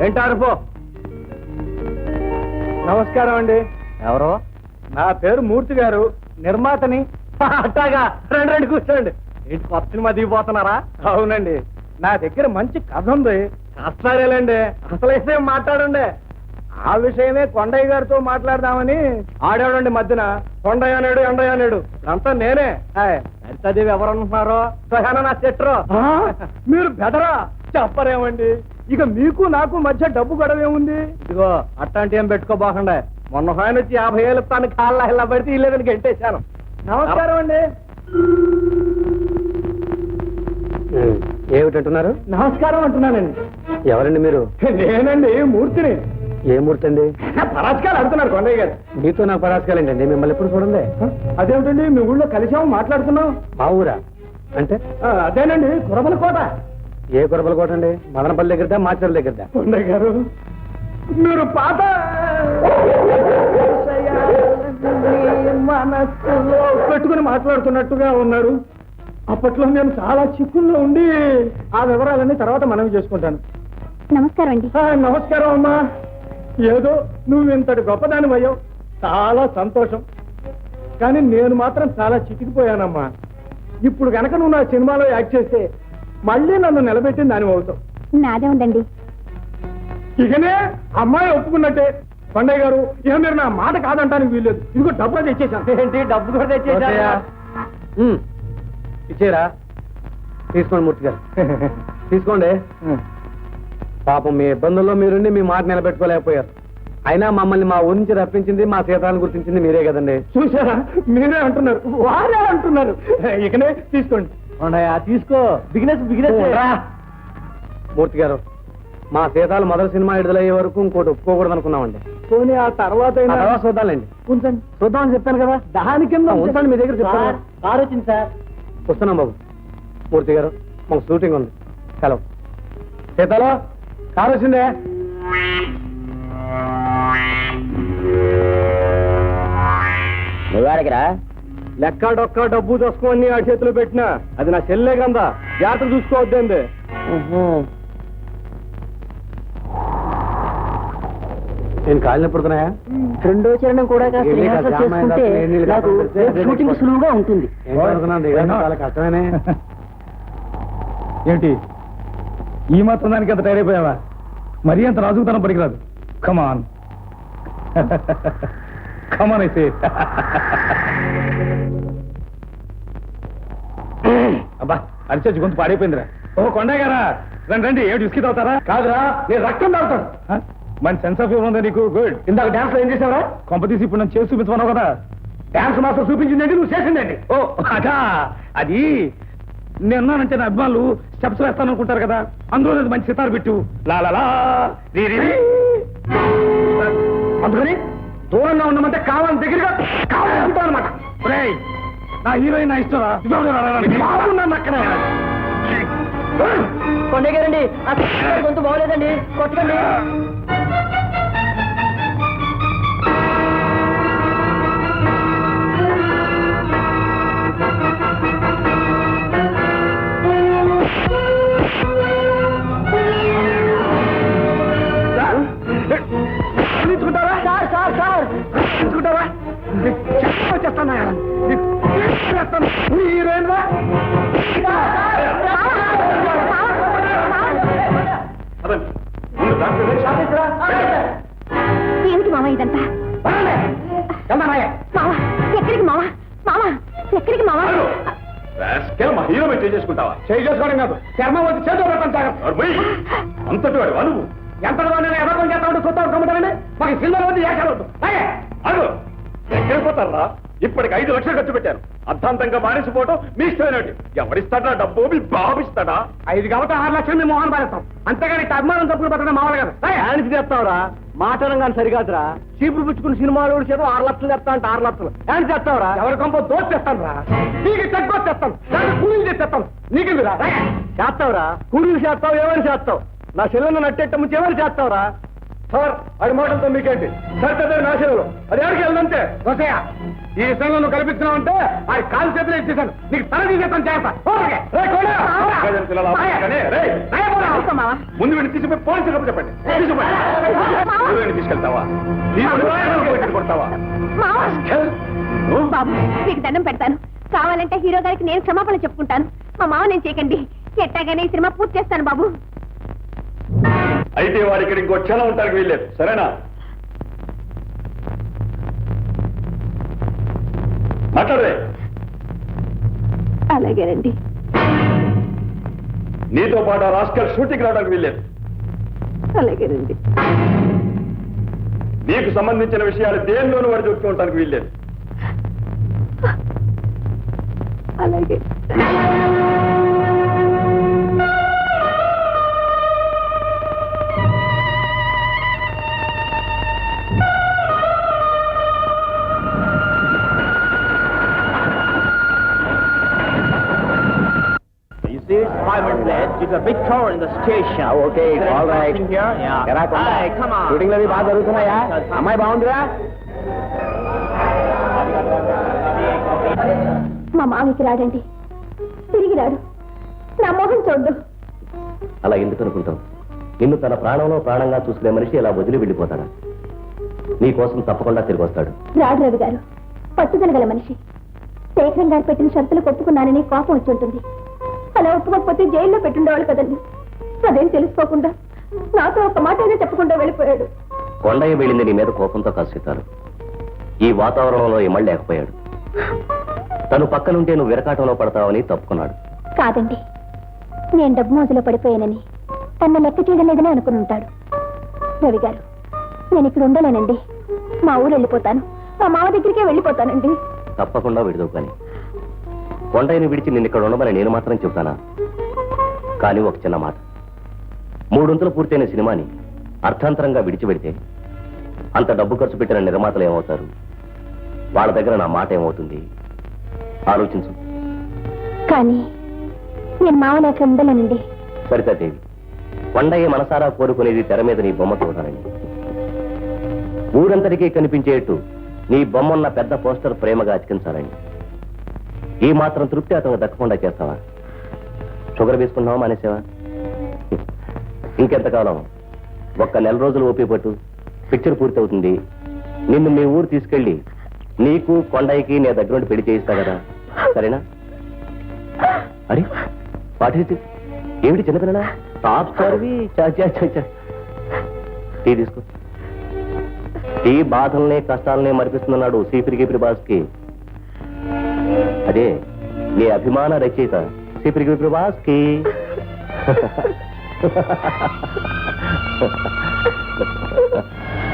ఏంటారు? నమస్కారం అండి. ఎవరు? నా పేరు మూర్తి గారు, నిర్మాతని. అట్టాగా, రండి రండి కూర్చోండి. ఏంటి కొత్త సినిమా దిగిపోతున్నారా? అవునండి, నా దగ్గర మంచి కథ ఉంది. కష్టాలేండి, అసలు విషయం మాట్లాడండి. ఆ విషయమే కొండయ్య గారితో మాట్లాడదామని. ఆడేవాడండి మధ్యన కొండయ్య అనేడు ఎండయ్య అనేడు, అంతా నేనే. సరితాదేవి ఎవరనుకుంటున్నారో సహానా నా చెట్రో. మీరు బెదరా చెప్పరేమండి? ఇక మీకు నాకు మధ్య డబ్బు గొడవేముంది? ఇదిగో అట్లాంటి ఏం పెట్టుకోబోకండి. మొన్న ఆయన వచ్చి 50,000 తన కాళ్ళ ఇలా పడితే ఇల్లేదని గెంటేశాను. నమస్కారం అండి. ఏమిటంటున్నారు? నమస్కారం అంటున్నానండి. ఎవరండి మీరు? నేనండి, మూర్తిని. ఏ మూర్తి అండి? పరాజకాలు అడుగుతున్నారు కొండయ్య గారు. మీతో నా పరాజకాలేంటండి? మిమ్మల్ని ఎప్పుడు చూడండి. అదేమిటండి, మీ ఊళ్ళో కలిసాము, మాట్లాడుతున్నాం. మా ఊరా? అంటే అదేనండి, కురబల కోట. ఏ కురబల కోట అండి? మదనపల్లి దగ్గరదా, మాచర్ల దగ్గరదా? కొండయ్య గారు, మీరు పాత మనస్సులో పెట్టుకుని మాట్లాడుతున్నట్టుగా ఉన్నారు. అప్పట్లో నేను చాలా చిక్కుల్లో ఉండి ఆ వివరాలన్నీ తర్వాత మనవి చేసుకుంటాను. నమస్కారం అండి. నమస్కారం అమ్మా. ఏదో నువ్వు ఇంతటి గొప్పదాని అయ్యావు, చాలా సంతోషం. కానీ నేను మాత్రం చాలా చిక్కిపోయానమ్మా. ఇప్పుడు కనుక నువ్వు నా సినిమాలో యాక్ట్ చేస్తే మళ్ళీ నన్ను నిలబెట్టిన దాని అవుతావు. నాదే ఉందండి. ఇకనే అమ్మాయి ఒప్పుకున్నట్టే. కొండయ్య గారు, ఇక మీరు నా మాట కాదంటానికి వీల్లేదు. ఇదిగో డబ్బు తెచ్చేసాను. ఏంటి, డబ్బు కూడా తెచ్చేసా? ఇచ్చేరా? తీసుకోండి మూర్తి గారు, తీసుకోండి. పాపం మీ ఇబ్బందుల్లో మీరుండి మీ మాట నిలబెట్టుకోలేకపోయారు. అయినా మమ్మల్ని మా ఊరి నుంచి రప్పించింది, మా సీతాలను గుర్తించింది మీరే కదండి. చూసారా, మీరే అంటున్నారు, వారే అంటున్నారు. ఇకనే తీసుకోండి. తీసుకో. Beginners beginners. మూర్తి గారు, మా సీతాలు మొదటి సినిమా విడుదలయ్యే వరకు ఇంకోటి ఒప్పుకోకూడదు అనుకున్నామండి. పోనీ ఆ తర్వాత చూద్దాంలేండి. ఉంచండి, చూద్దామని చెప్పాను కదా. దానికి ఉంచండి, మీ దగ్గర చెప్తాను. కారు వచ్చింది సార్. వస్తున్నాం బాబు. మూర్తి గారు, మాకు షూటింగ్ ఉంది, సెలవు. సీతాలో కారు వచ్చిందే. నువ్వాడికిరా? లెక్క డొక్క డబ్బు దోసుకోని ఆ చేతిలో పెట్టినా అది నా చెల్లె కందా. జాగ్రత్త చూసుకోవద్దండి. నేను కాళ్ళు పడుతున్నాయా? రెండో చరణం కూడా షూటింగ్ సులువుగా ఉంటుంది. చాలా కష్టమేనే. ఏంటి ఈ మాత్రం దానికి అంత టైర్ అయిపోయావా? మరీ అంత రాజుకుతనం పనికిరాదు. కమాన్ కమాన్ అయితే. అబ్బా, అరిచేసి గొంతు పాడైపోయిందిరా. ఓ కొండయ్య గారా, రండి రండి. ఏమిటి విస్కీ తాగుతారా? కాదురా, నేను రక్తం తాగుతాను. మంచి సెన్స్ ఆఫ్ హ్యూమర్ ఉందా నీకు? గుడ్. ఇందాక డాన్స్ లో ఏం చేసావరా? కొంపతీసి ఇప్పుడు నన్ను చేసి చూపించమన్నావు కదా. డాన్స్ మాస్టర్ చూపించిందండి, నువ్వు చేసిందండి. ఓ అదా, అది నేనున్నానంటే నా అభిమానులు స్టెప్స్ వేస్తాను అనుకుంటారు కదా, అందులో మంచి సితారు పెట్టు. లాలా అందుకని దూరంగా ఉన్నామంటే కావాలని దగ్గరగా కావాలనుకుంటాను అనమాట. నా హీరోయిన్ నా ఇష్టం అక్కడ. కొండయ్య గారండి, గొంతు బాగోలేదండి, కొట్టకండి. ఏమిటి మామ ఇదంతా? ఎక్కడికి మామ? మామ ఎక్కడికి మామ? మా హీరో మీరు చేసుకుంటావా? చేసుకోవడం కాదు, చర్మం వచ్చి చేతులు అంతటి వాడు నువ్వు. ఎంతలో ఎవరికొని చేస్తామంటే చూస్తావు కమ్ముతానండి. మాకు సినిమా వద్దు, ఏకాలు వద్దు. అడు ఎక్కడిపోతారా? ఇప్పటికి 5 లక్షలు ఖర్చు పెట్టారు. అర్థాంతంగా మానేసిపోవటం మీ ఇష్టమైనట్టు. ఎవరిస్తాడా డబ్బు? మీ బాబిస్తాడా? 5 కాబట్టి 6 లక్షలు మేము మోహన్ పారేస్తాం. అంతేగాని అభిమానం తప్పులు పెట్టడం మామూలు కదా. ఆయనకి చెప్తావురా? మాటలం కానీ సరికాదురా. చీపులు పుచ్చుకుని సినిమాలు చేత 6 లక్షలు చెప్తా అంటే 6 లక్షలు ఆయన చెప్తావురా? ఎవరి కొంప దోచి తెస్తాను రా. నీకు తక్కువ తెస్తాను, కూలీలు చేస్తాను. నీకు చేస్తావురా? కూలీలు చేస్తావు, ఏమని చేస్తావు? నా చెల్లెను నట్టేట ముందు ఏమని చేస్తావురా? సార్ అది మాటలతో మీకేంటి సరిగ్గా నాశనంలో అది ఎవరికి వెళ్ళదంతే వసయ్య ఈ విషయంలో నువ్వు కల్పిస్తున్నావు అంటే అది కాలు చేతులు ఇచ్చేసాను నీకు తల తీసేస్తాను చేస్తా ముందు వీడిని తీసుకుపోయి పోలీసులకు చెప్పండి తీసుకెళ్తావా కొడతావా బాబు మీకు దండం పెడతాను కావాలంటే హీరో గారికి నేను క్షమాపణ చెప్పుకుంటాను మా మావ నేను చేయకండి ఎట్టాగానే ఈ సినిమా పూర్తి చేస్తాను బాబు అయితే వాడు ఇక్కడ ఇంకో క్షణం ఉంటానికి వీల్లేదు సరేనా మాట్లాడరే అలాగేనండి నీతో పాటు ఆ రాస్కల్ షూటింగ్ రావడానికి వీల్లేదు అలాగేనండి నీకు సంబంధించిన విషయాలు దేనిలోనూ వాడు చూసుకుంటానికి వీల్లేదు అలాగే It's a big tour in the station. Okay all right Hey, come on. Shooting అవి బాగా జరుగుతున్నాయా అమ్మాయి బాగుందిరా మా మామికి రాడండి తిరిగి రాడు నా మొహం చూడు అలా ఎందుకు అనుకుంటావు నిన్ను తన ప్రాణంలో ప్రాణంగా చూసుకునే మనిషి అలా వదిలి వెళ్ళిపోతాడా నీ కోసం తప్పకుండా తిరిగి వస్తాడు రాడు రవి గారు పట్టుదల గల మనిషి శేఖరం గారు పెట్టిన షరతులు ఒప్పుకున్నానని కోపం వచ్చి ఉంటుంది అలా ఒప్పుకోకపోతే జైల్లో పెట్టుండేవాళ్ళు కదండి అదేం తెలుసుకోకుండా నాతో ఒక మాట అయినా చెప్పకుండా వెళ్ళిపోయాడు కొండయ్య వెళ్ళింది నీ మీద కోపంతో కలుసుతారు ఈ వాతావరణంలో ఇమళ్ళలేకపోయాడు తను పక్కనుంటే నువ్వు విరకాటంలో పడతావని తప్పుకున్నాడు కాదండి నేను డబ్బు మోజులో పడిపోయానని తన లెక్క చేయడం లేదని అనుకుని ఉంటాడు రవి గారు నేను ఇక్కడ ఉండలేనండి మా ఊరు వెళ్ళిపోతాను మా మావ దగ్గరికే వెళ్ళిపోతానండి తప్పకుండా విడుదవు కానీ కొండయ్యని విడిచి నిన్ను ఇక్కడ ఉండమని నేను మాత్రం చెబుతానా కానీ ఒక చిన్న మాట 3 వంతులు పూర్తయిన సినిమాని అర్థాంతరంగా విడిచిపెడితే అంత డబ్బు ఖర్చు పెట్టిన నిర్మాతలు ఏమవుతారు వాళ్ళ దగ్గర నా మాట ఏమవుతుంది ఆలోచించు కానీ నేను మావ లేక ఉండలేనండి సరితాదేవి కొండయ్య మనసారా కోరుకునేది తెర మీద నీ బొమ్మ చూడాలని ఊరంతటికీ కనిపించేట్టు నీ బొమ్మన్న పెద్ద పోస్టర్ ప్రేమగా అతికించాలని ఈ మాత్రం తృప్తి అతను దక్కకుండా చేస్తావా షుగర్ వేసుకున్నావా మానేసావా ఇంకెంతకాలం ఒక్క నెల రోజులు ఓపి పట్టు పిక్చర్ పూర్తవుతుంది నిన్ను మీ ఊరు తీసుకెళ్ళి నీకు కొండయ్యకి నే దగ్గర నుండి పెళ్లి చేయిస్తా కదా సరేనా అరే వాటి ఏమిటి చిన్నపిల్లలా టాప్ సర్వి టీ తీసుకో టీ బాధల్ని కష్టాలనే మరిపిస్తున్నాడు సీపిరి బాస్కి అదే నీ అభిమాన రచయిత సీపిరి బాస్కి